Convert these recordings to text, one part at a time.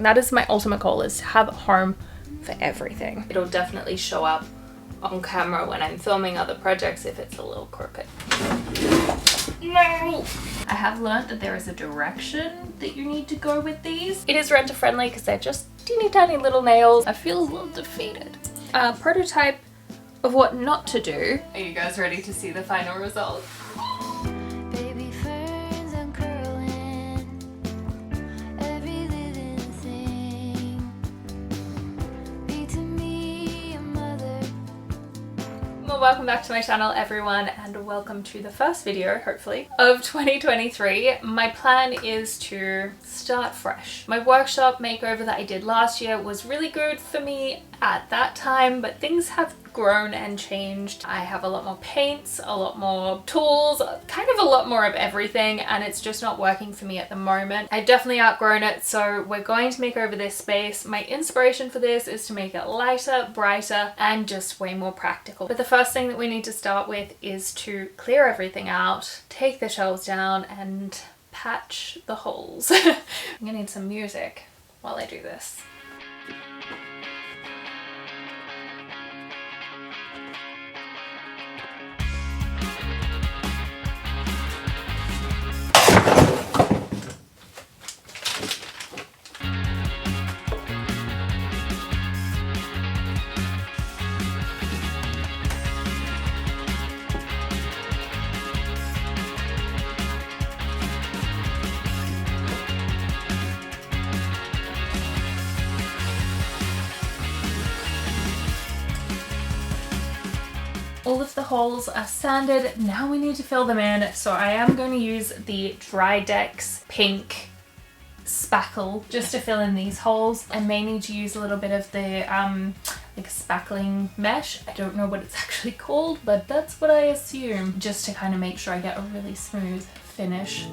That is my ultimate goal, is to have a home for everything. It'll definitely show up on camera when I'm filming other projects if it's a little crooked. No! I have learned that there is a direction that you need to go with these. It is renter friendly because they're just teeny tiny little nails. I feel a little defeated. A prototype of what not to do. Are you guys ready to see the final result? Well, welcome back to my channel, everyone, and welcome to the first video, hopefully, of 2023. My plan is to start fresh. My workshop makeover that I did last year was really good for me at that time, but things have grown and changed. I have a lot more paints, a lot more tools, kind of a lot more of everything, and it's just not working for me at the moment. I've definitely outgrown it, so we're going to make over this space. My inspiration for this is to make it lighter, brighter, and just way more practical. But the first thing that we need to start with is to clear everything out, take the shelves down, and patch the holes. I'm gonna need some music while I do this. All of the holes are sanded. Now we need to fill them in. So I am going to use the Dry Dex pink spackle just to fill in these holes. I may need to use a little bit of the like spackling mesh. I don't know what it's actually called, but that's what I assume, just to kind of make sure I get a really smooth finish.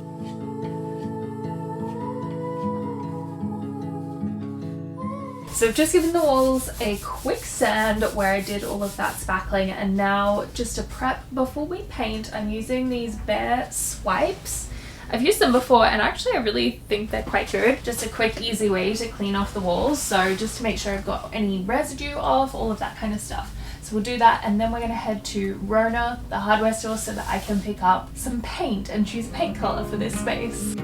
So I've just given the walls a quick sand where I did all of that spackling, and now just to prep before we paint, I'm using these Bear Swipes. I've used them before and actually I really think they're quite good. Just a quick easy way to clean off the walls, so just to make sure I've got any residue off, all of that kind of stuff. So we'll do that, and then we're going to head to Rona, the hardware store, so that I can pick up some paint and choose a paint colour for this space.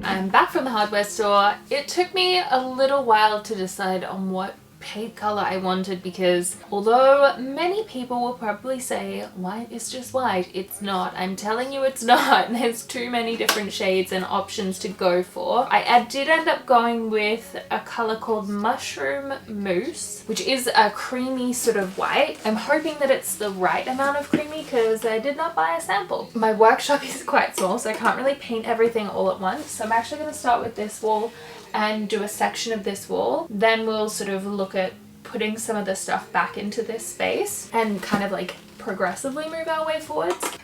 I'm back from the hardware store. It took me a little while to decide on what paint color I wanted, because although many people will probably say white is just white, it's not. I'm telling you it's not. There's too many different shades and options to go for. I did end up going with a color called Mushroom Mousse, which is a creamy sort of white. I'm hoping that it's the right amount of creamy because I did not buy a sample. My workshop is quite small, so I can't really paint everything all at once. So I'm actually going to start with this wall and do a section of this wall. Then we'll sort of look at putting some of the stuff back into this space and kind of like progressively move our way forwards.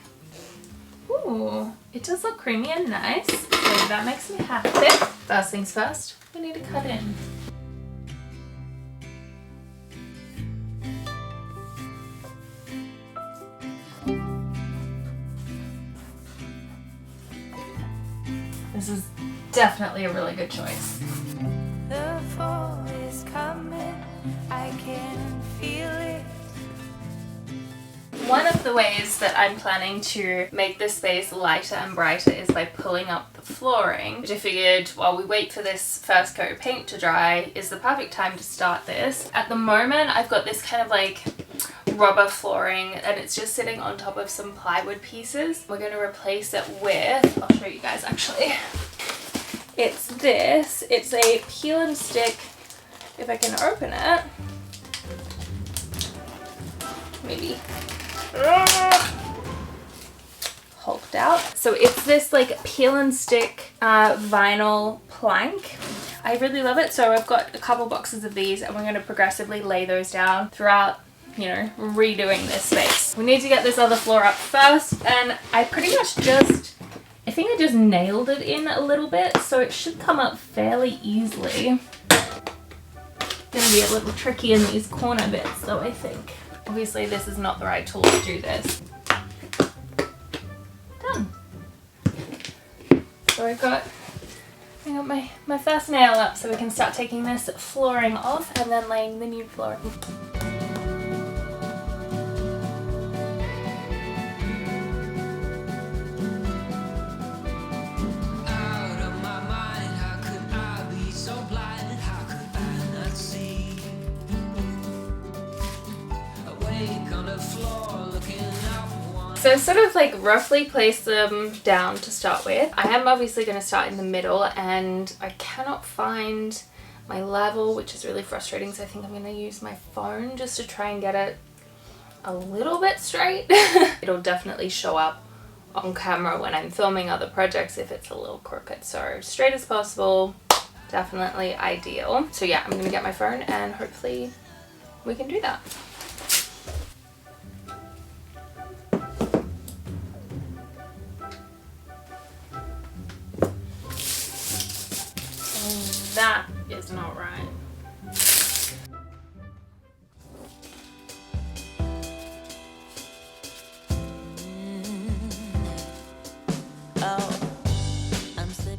Ooh, it does look creamy and nice, so that makes me happy. First things first, we need to cut in. This is definitely a really good choice. The fall is coming, I can feel it. One of the ways that I'm planning to make this space lighter and brighter is by pulling up the flooring, which I figured while we wait for this first coat of paint to dry is the perfect time to start this. At the moment I've got this kind of like rubber flooring and it's just sitting on top of some plywood pieces. We're going to replace it with, I'll show you guys actually. It's this. It's a peel and stick, if I can open it. Maybe. Hulked out. So it's this like peel and stick vinyl plank. I really love it. So I've got a couple boxes of these and we're going to progressively lay those down throughout, you know, redoing this space. We need to get this other floor up first, and I pretty much I think I just nailed it in a little bit, so it should come up fairly easily. Gonna be a little tricky in these corner bits though, I think. Obviously this is not the right tool to do this. Done. So I got my first nail up, so we can start taking this flooring off and then laying the new flooring. So I've sort of like roughly placed them down to start with. I am obviously going to start in the middle, and I cannot find my level, which is really frustrating, so I think I'm going to use my phone just to try and get it a little bit straight. It'll definitely show up on camera when I'm filming other projects if it's a little crooked, so straight as possible, definitely ideal. So yeah, I'm going to get my phone and hopefully we can do that. That is not right.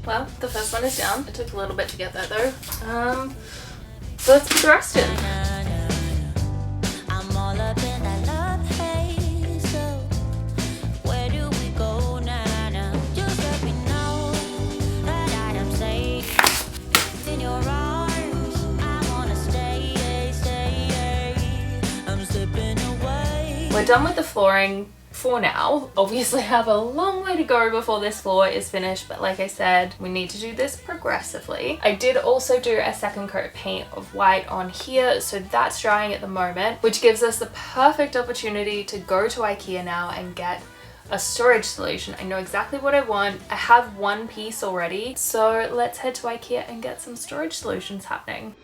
Well, the first one is down. It took a little bit to get that though. So let's put the rest in. We're done with the flooring for now. Obviously I have a long way to go before this floor is finished, but like I said, we need to do this progressively. I did also do a second coat of paint of white on here, so that's drying at the moment, which gives us the perfect opportunity to go to IKEA now and get a storage solution. I know exactly what I want. I have one piece already, so let's head to IKEA and get some storage solutions happening.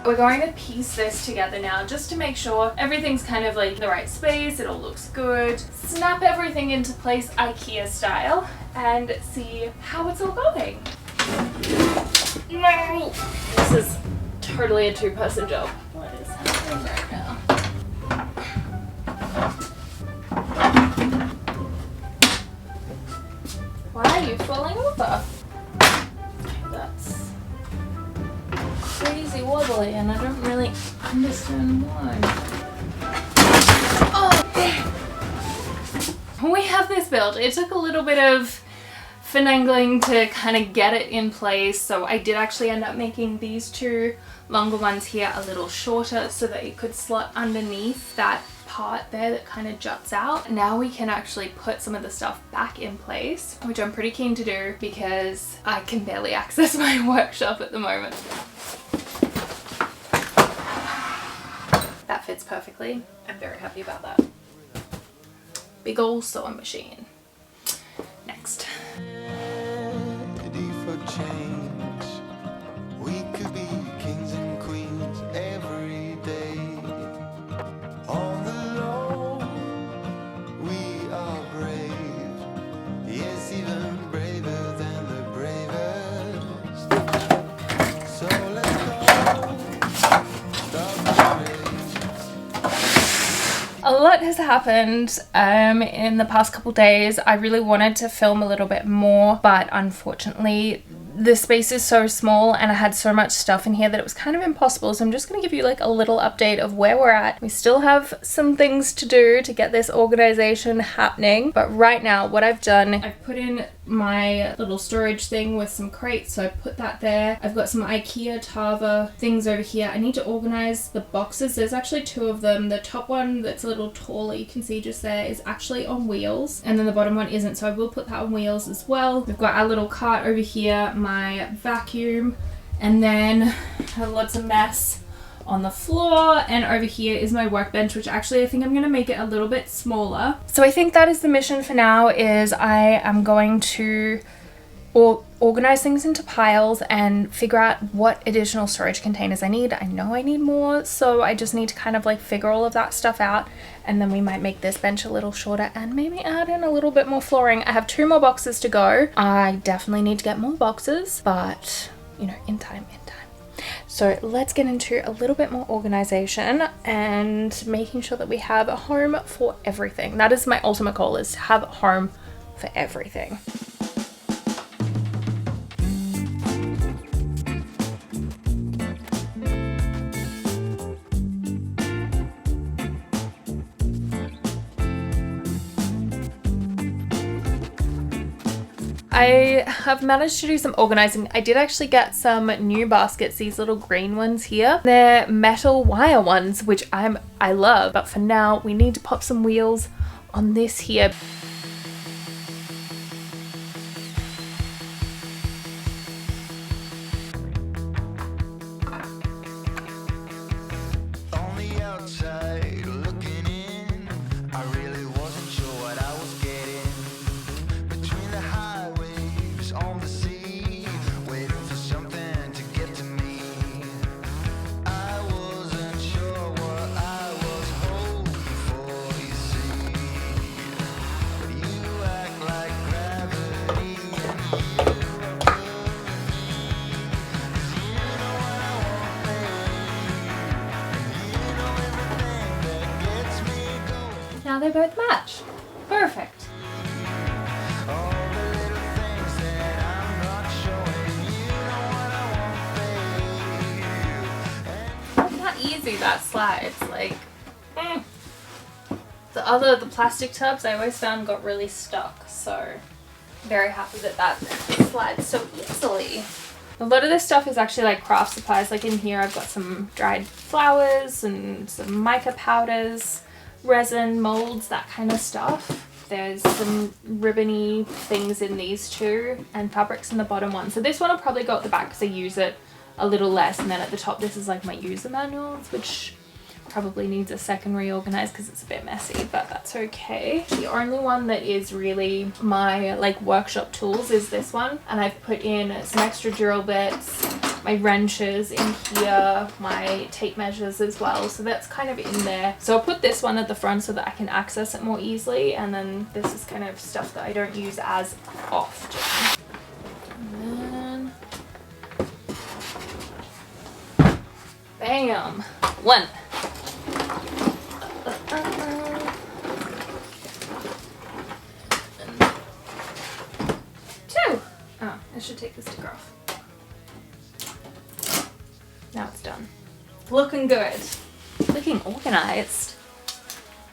We're going to piece this together now just to make sure everything's kind of like the right space, it all looks good. Snap everything into place IKEA style and see how it's all going. No! This is totally a two-person job. What is happening right now? Why are you falling over? That's crazy wobbly and I don't really understand why. Oh! We have this build. It took a little bit of finagling to kind of get it in place, so I did actually end up making these two longer ones here a little shorter so that it could slot underneath that part there that kind of juts out. Now we can actually put some of the stuff back in place, which I'm pretty keen to do because I can barely access my workshop at the moment. That fits perfectly. I'm very happy about that. Big ol' sewing machine. Next. Ready for change. We could be kings and queens every day. On the low, we are brave. Yes, even braver than the bravest. So let's go. Stop the race. A lot lot has happened in the past couple days. I really wanted to film a little bit more, but unfortunately the space is so small and I had so much stuff in here that it was kind of impossible. So I'm just going to give you like a little update of where we're at. We still have some things to do to get this organization happening, but right now what I've done, I've put in my little storage thing with some crates, so I put that there. I've got some IKEA Tava things over here. I need to organize the boxes. There's actually two of them. The top one that's a little taller, you can see just there, is actually on wheels, and then the bottom one isn't, so I will put that on wheels as well. We've got our little cart over here, my vacuum, and then I have lots of mess on the floor, and over here is my workbench, which actually I think I'm going to make it a little bit smaller. So I think that is the mission for now, is I am going to organize things into piles and figure out what additional storage containers I need. I know I need more, so I just need to kind of like figure all of that stuff out, and then we might make this bench a little shorter and maybe add in a little bit more flooring. I have 2 more boxes to go. I definitely need to get more boxes, but you know, in time. So let's get into a little bit more organization and making sure that we have a home for everything. That is my ultimate goal, is to have a home for everything. I have managed to do some organizing. I did actually get some new baskets, these little green ones here. They're metal wire ones, which I love, but for now we need to pop some wheels on this here. On the outside, looking in, I really wasn't sure what I was getting. Between the high waves on the sea, waiting for something to get to me. I wasn't sure what I was hoping for, you see. But you act like gravity, and you are good. 'Cause you know what I want, babe. You know everything that gets me going. Now they both match. Perfect. All the little things that I'm not showing. You know what I want, babe. Not easy, that slides. Like, the plastic tubs I always found got really stuck, so very happy that that slides so easily. A lot of this stuff is actually like craft supplies. Like in here I've got some dried flowers and some mica powders, resin, molds, that kind of stuff. There's some ribbony things in these two, and fabrics in the bottom one. So this one will probably go at the back because I use it a little less, and then at the top this is like my user manuals, which probably needs a second reorganized because it's a bit messy, but that's okay. The only one that is really my like workshop tools is this one, and I've put in some extra drill bits, my wrenches in here, my tape measures as well, so that's kind of in there. So I'll put this one at the front so that I can access it more easily, and then this is kind of stuff that I don't use as often. And then bam, one. Two. Oh, I should take this sticker off. Now it's done. Looking good. Looking organized.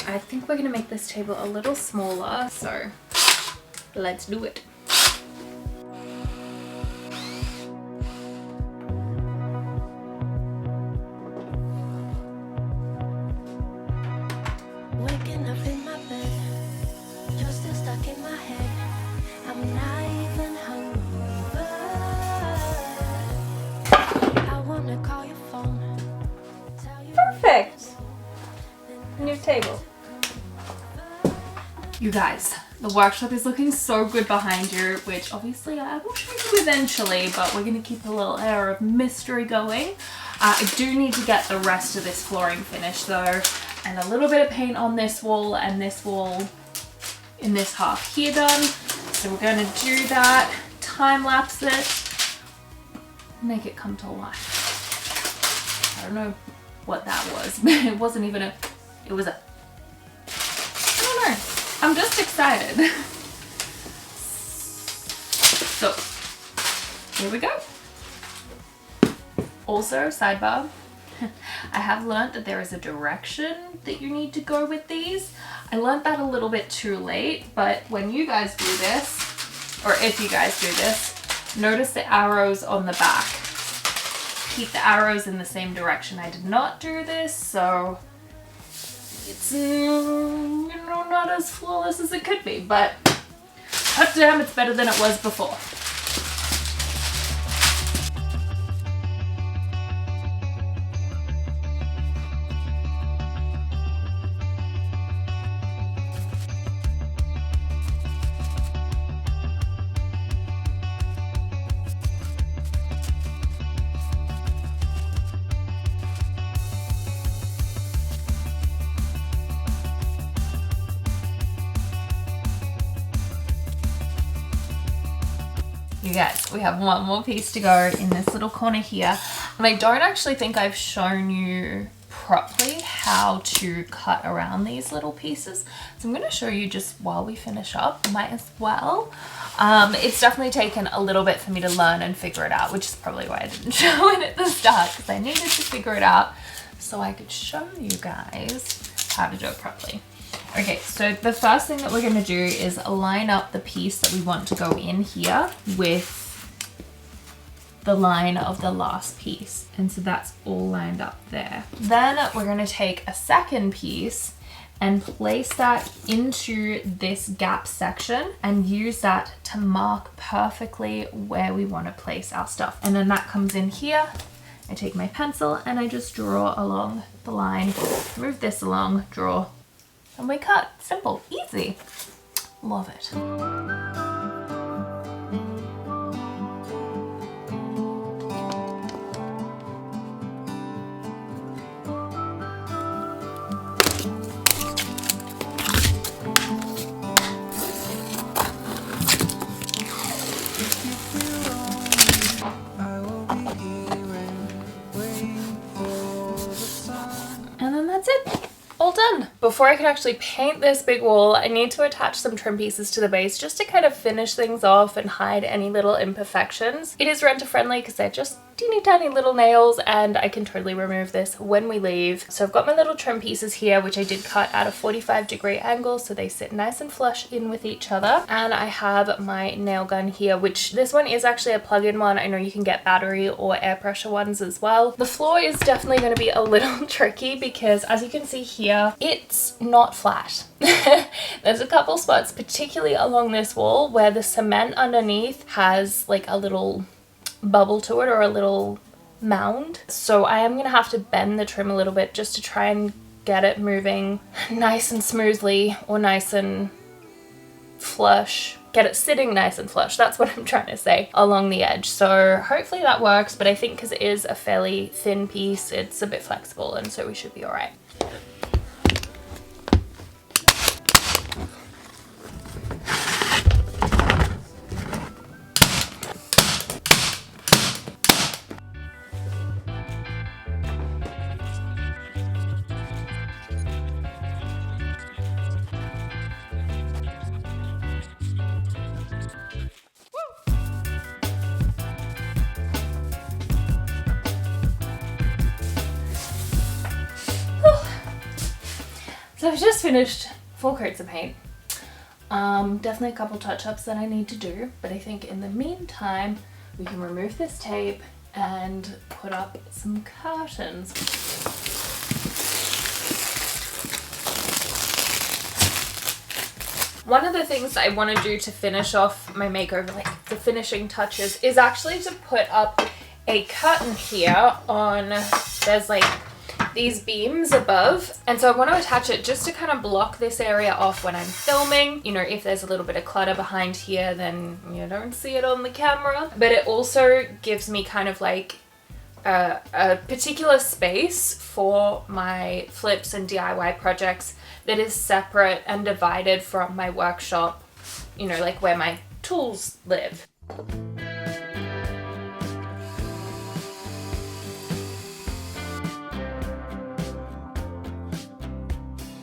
I think we're gonna make this table a little smaller, so let's do it. Waking up in my bed, you're still stuck in my head. I'm not even hungover. I wanna call your phone, tell you Perfect. New table. You guys, the workshop is looking so good behind you, which obviously I will show you eventually, but we're gonna keep a little air of mystery going. I do need to get the rest of this flooring finished though, and a little bit of paint on this wall and this wall in this half here done. So we're going to do that, time lapse it, make it come to life. I don't know what that was, but it wasn't even it was a I'm just excited. So, here we go. Also, sidebar, I have learned that there is a direction that you need to go with these. I learned that a little bit too late, but when you guys do this, or if you guys do this, notice the arrows on the back. Keep the arrows in the same direction. I did not do this, so it's not as flawless as it could be, but hot damn, it's better than it was before. You guys, we have one more piece to go in this little corner here. And I don't actually think I've shown you properly how to cut around these little pieces. So I'm going to show you just while we finish up, might as well. It's definitely taken a little bit for me to learn and figure it out, which is probably why I didn't show it at the start, because I needed to figure it out so I could show you guys how to do it properly. Okay, so the first thing that we're going to do is line up the piece that we want to go in here with the line of the last piece. And so that's all lined up there. Then we're going to take a second piece and place that into this gap section and use that to mark perfectly where we want to place our stuff. And then that comes in here. I take my pencil and I just draw along the line, move this along, draw, and we cut. Simple, easy. Love it. And then that's it. All done. Before I can actually paint this big wall, I need to attach some trim pieces to the base just to kind of finish things off and hide any little imperfections. It is renter friendly because they're just teeny tiny little nails and I can totally remove this when we leave. So I've got my little trim pieces here, which I did cut at a 45-degree angle so they sit nice and flush in with each other. And I have my nail gun here, which this one is actually a plug-in one. I know you can get battery or air pressure ones as well. The floor is definitely going to be a little tricky because as you can see here, it's not flat. There's a couple spots, particularly along this wall, where the cement underneath has like a little bubble to it or a little mound. So I am gonna have to bend the trim a little bit just to try and get it moving nice and smoothly or nice and flush. Get it sitting nice and flush. That's what I'm trying to say along the edge. So hopefully that works, but I think because it is a fairly thin piece, it's a bit flexible and so we should be all right. So I've just finished 4 coats of paint. Definitely a couple touch-ups that I need to do, but I think in the meantime we can remove this tape and put up some curtains. One of the things I want to do to finish off my makeover, like the finishing touches, is actually to put up a curtain here on, there's like these beams above, and so I want to attach it just to kind of block this area off when I'm filming. You know, if there's a little bit of clutter behind here, then you don't see it on the camera, but it also gives me kind of like a particular space for my flips and DIY projects that is separate and divided from my workshop, you know, like where my tools live.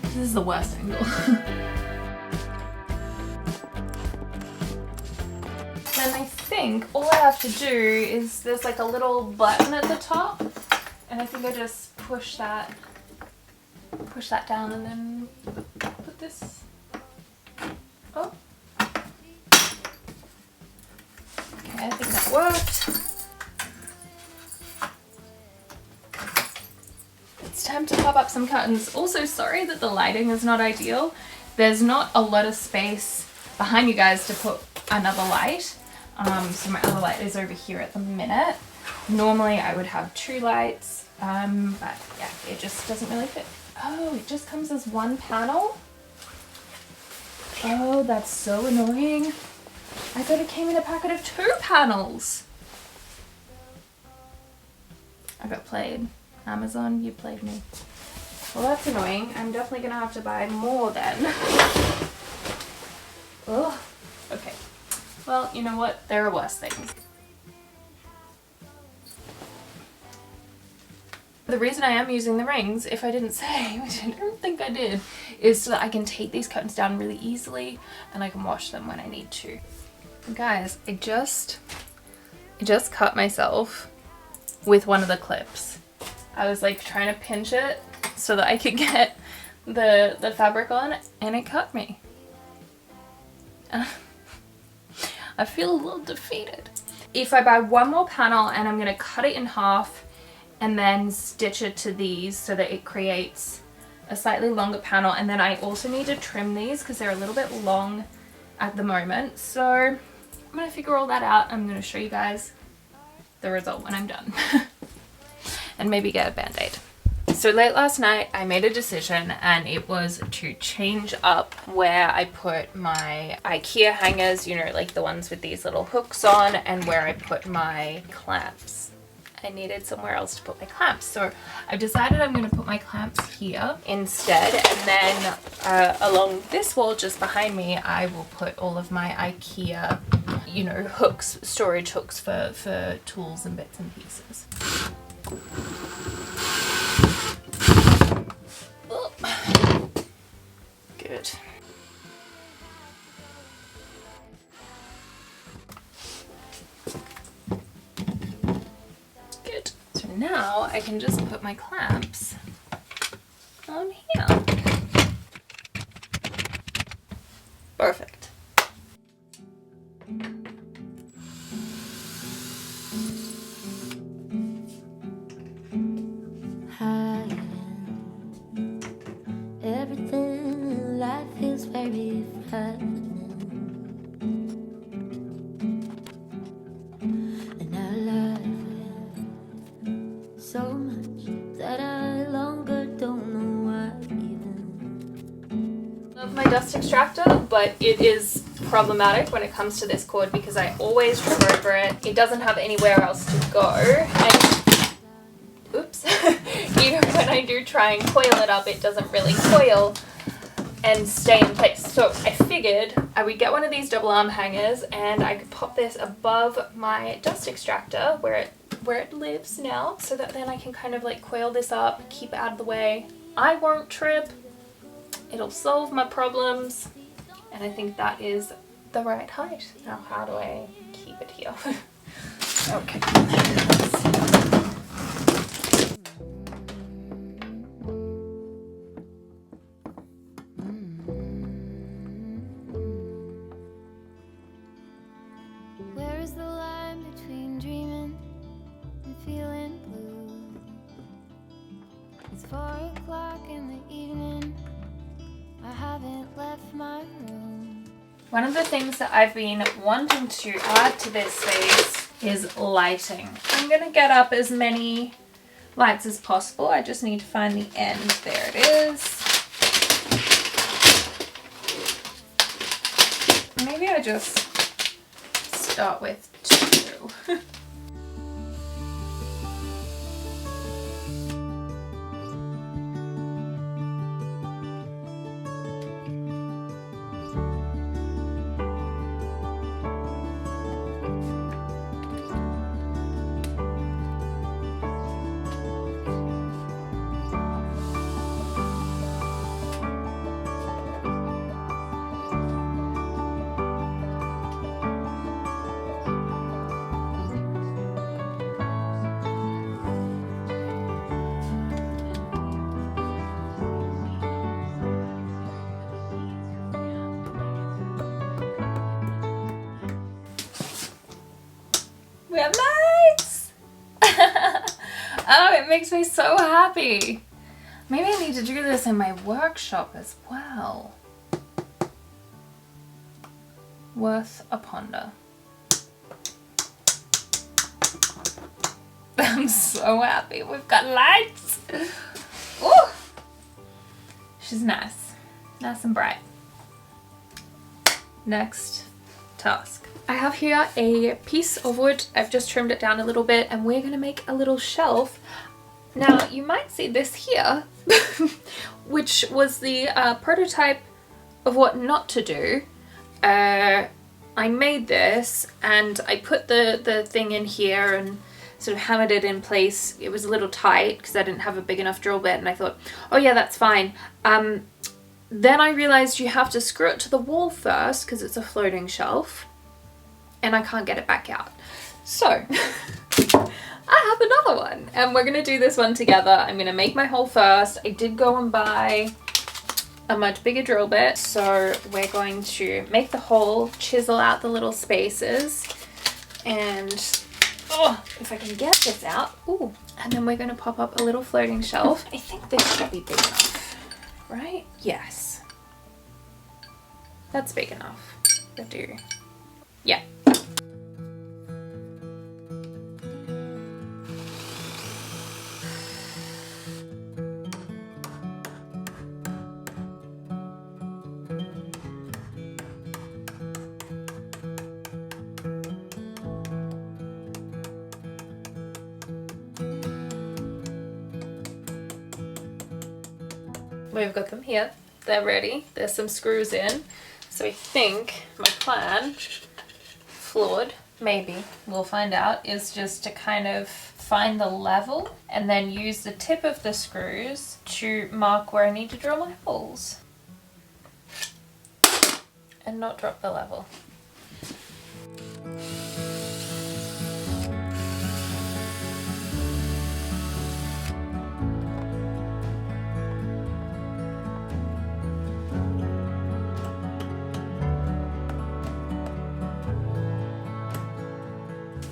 This is the worst angle. then I think all I have to do is there's like a little button at the top, and I think I just push that down and then put this. Oh. Okay, I think that worked. It's time to pop up some curtains. Also, sorry that the lighting is not ideal. There's not a lot of space behind you guys to put another light. So my other light is over here at the minute. Normally I would have 2 lights, but yeah, it just doesn't really fit. Oh, it just comes as one panel? Oh, that's so annoying. I thought it came in a packet of 2 panels. I got played. Amazon, you played me. Well, that's annoying. I'm definitely gonna have to buy more then. Oh, okay. Well, you know what? There are worse things. The reason I am using the rings, if I didn't say, which I don't think I did, is so that I can take these curtains down really easily and I can wash them when I need to. Guys, I just cut myself with one of the clips. I was like trying to pinch it so that I could get the fabric on, and it cut me. I feel a little defeated. If I buy one more panel and I'm gonna cut it in half and then stitch it to these so that it creates a slightly longer panel, and then I also need to trim these because they're a little bit long at the moment. So I'm gonna figure all that out. I'm gonna show you guys the result when I'm done. And maybe get a band-aid. So late last night I made a decision, and it was to change up where I put my IKEA hangers, you know, like the ones with these little hooks on, and where I put my clamps. I needed somewhere else to put my clamps, so I've decided I'm going to put my clamps here instead, and then along this wall just behind me I will put all of my IKEA, you know, hooks, storage hooks for tools and bits and pieces. Oh. Good. Good. So now I can just put my clamps on here. Perfect. Everything in life is very frightening, and I love it so much that I longer don't know why even. Love my dust extractor, but it is problematic when it comes to this cord because I always trip over it. It doesn't have anywhere else to go, and oops, even when I do try and coil it up, it doesn't really coil and stay in place. So I figured I would get one of these double arm hangers and I could pop this above my dust extractor where it lives now, so that then I can kind of like coil this up, keep it out of the way. I won't trip. It'll solve my problems, and I think that is the right height. Now how do I keep it here? Okay. Where is the line between dreaming and feeling blue? It's 4 o'clock in the evening. I haven't left my room. One of the things that I've been wanting to add to this space is lighting. I'm going to get up as many lights as possible. I just need to find the end. There it is. Maybe I just start with 2. We have lights! Oh, it makes me so happy. Maybe I need to do this in my workshop as well. Worth a ponder. I'm so happy we've got lights. Ooh. She's nice. Nice and bright. Next task. I have here a piece of wood. I've just trimmed it down a little bit and we're going to make a little shelf. Now you might see this here, which was the prototype of what not to do. I made this and I put the thing in here and sort of hammered it in place. It was a little tight because I didn't have a big enough drill bit and I thought, oh yeah, that's fine. Then I realized you have to screw it to the wall first because it's a floating shelf and I can't get it back out. So I have another one and we're gonna do this one together. I'm gonna make my hole first. I did go and buy a much bigger drill bit, so we're going to make the hole, chisel out the little spaces, and oh, if I can get this out, ooh, and then we're going to pop up a little floating shelf. I think this should be big enough, right? Yes, that's big enough. I do. Yeah. We've got them here, they're ready, there's some screws in, so I think my plan, flawed, maybe, we'll find out, is just to kind of find the level and then use the tip of the screws to mark where I need to drill my holes and not drop the level.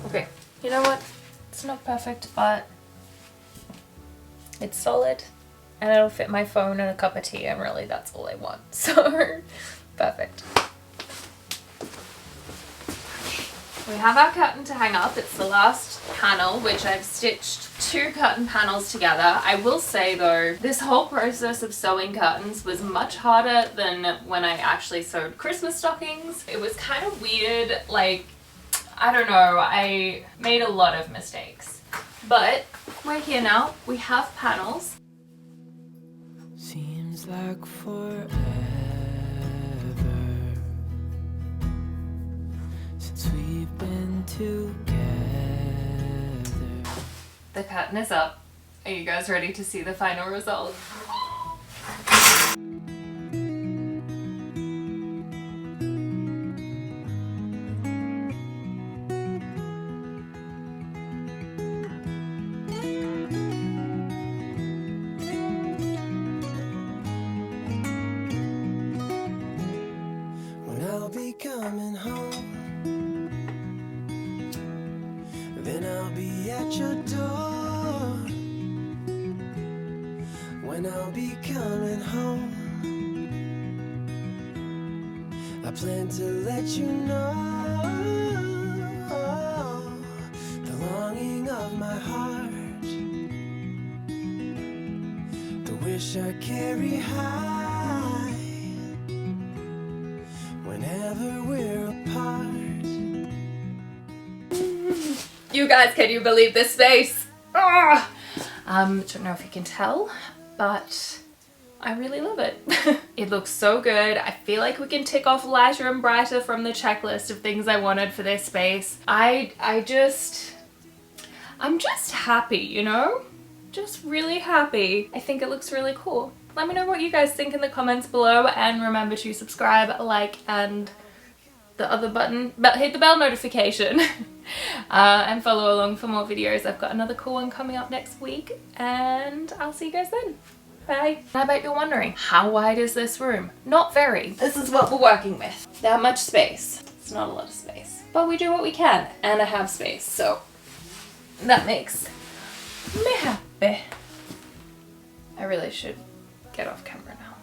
Okay, you know what? It's not perfect, but it's solid and it'll fit my phone and a cup of tea, and really that's all I want. So, perfect. We have our curtain to hang up. It's the last panel, which I've stitched 2 curtain panels together. I will say though, this whole process of sewing curtains was much harder than when I actually sewed Christmas stockings. It was kind of weird, like, I don't know, I made a lot of mistakes. But we're here now, we have panels. Seems like forever since we've been together. The curtain is up. Are you guys ready to see the final result? Coming home, then I'll be at your door. When I'll be coming home, I plan to let you know the longing of my heart, the wish I carry high. Whenever we're apart. You guys, can you believe this space? Ah! Don't know if you can tell, but I really love it. It looks so good. I feel like we can tick off lighter and brighter from the checklist of things I wanted for this space. I'm just happy, you know? Just really happy. I think it looks really cool. Let me know what you guys think in the comments below, and remember to subscribe, like, and the other button, hit the bell notification, and follow along for more videos. I've got another cool one coming up next week, and I'll see you guys then. Bye. I bet you're wondering, how wide is this room? Not very. This is what we're working with. That much space. It's not a lot of space. But we do what we can, and I have space, so that makes me happy. I really should get off camera now.